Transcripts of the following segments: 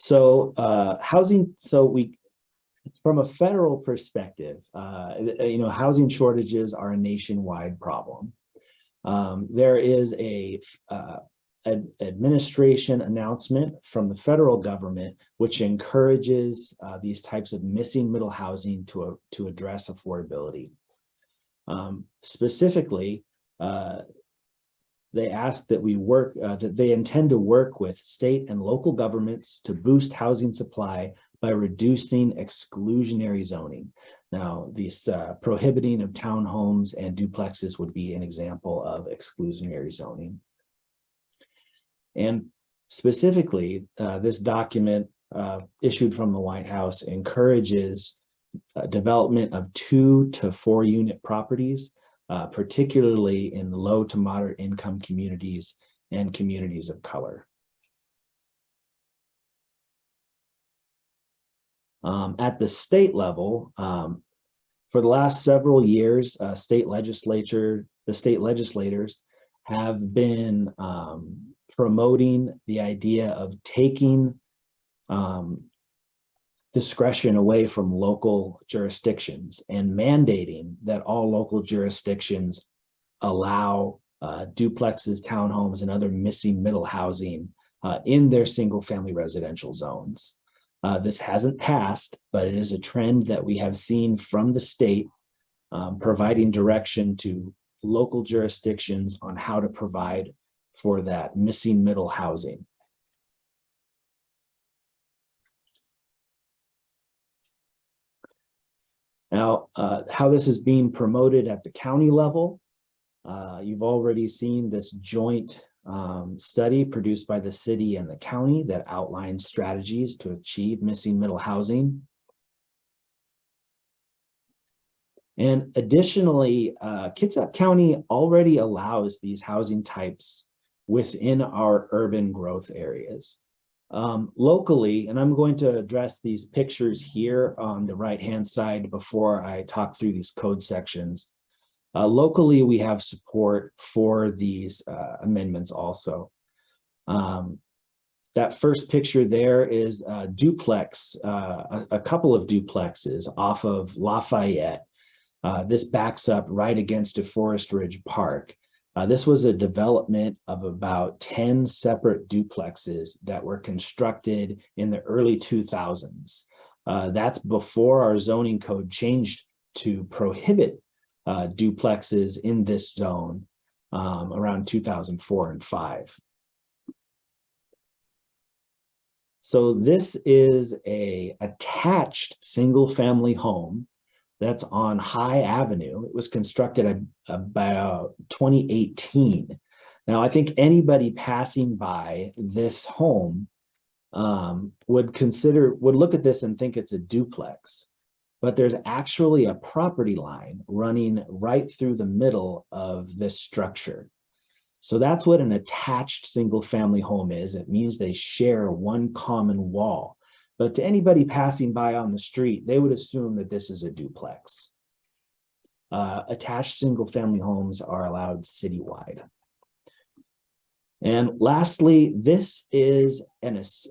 Housing, from a federal perspective, housing shortages are a nationwide problem. There is an administration announcement from the federal government which encourages these types of missing middle housing to address affordability. Specifically, they ask that we work, that they intend to work with state and local governments to boost housing supply by reducing exclusionary zoning. Now, this prohibiting of townhomes and duplexes would be an example of exclusionary zoning. And specifically, this document issued from the White House encourages development of 2 to 4 unit properties, particularly in low to moderate income communities and communities of color. At the state level, for the last several years, the state legislators have been promoting the idea of taking discretion away from local jurisdictions and mandating that all local jurisdictions allow duplexes, townhomes, and other missing middle housing in their single family residential zones. This hasn't passed, but it is a trend that we have seen from the state, providing direction to local jurisdictions on how to provide for that missing middle housing. Now, how this is being promoted at the county level, you've already seen this joint study produced by the city and the county that outlines strategies to achieve missing middle housing. And additionally, Kitsap County already allows these housing types within our urban growth areas. Locally, and I'm going to address these pictures here on the right-hand side before I talk through these code sections. Locally, we have support for these amendments also. That first picture there is a duplex, a couple of duplexes off of Lafayette. This backs up right against a Forest Ridge Park. This was a development of about 10 separate duplexes that were constructed in the early 2000s. That's before our zoning code changed to prohibit duplexes in this zone around 2004 and 5. So this is a attached single family home that's on High Avenue. It was constructed about 2018. Now, I think anybody passing by this home would look at this and think it's a duplex, but there's actually a property line running right through the middle of this structure. So that's what an attached single family home is. It means they share one common wall. But to anybody passing by on the street, they would assume that this is a duplex. Attached single family homes are allowed citywide. And lastly, this is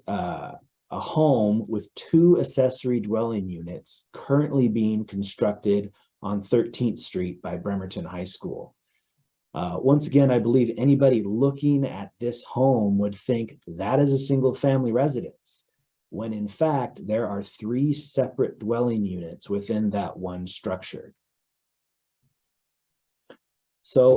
a home with 2 accessory dwelling units currently being constructed on 13th Street by Bremerton High School. Once again, I believe anybody looking at this home would think that is a single family residence, when in fact, there are 3 separate dwelling units within that one structure. So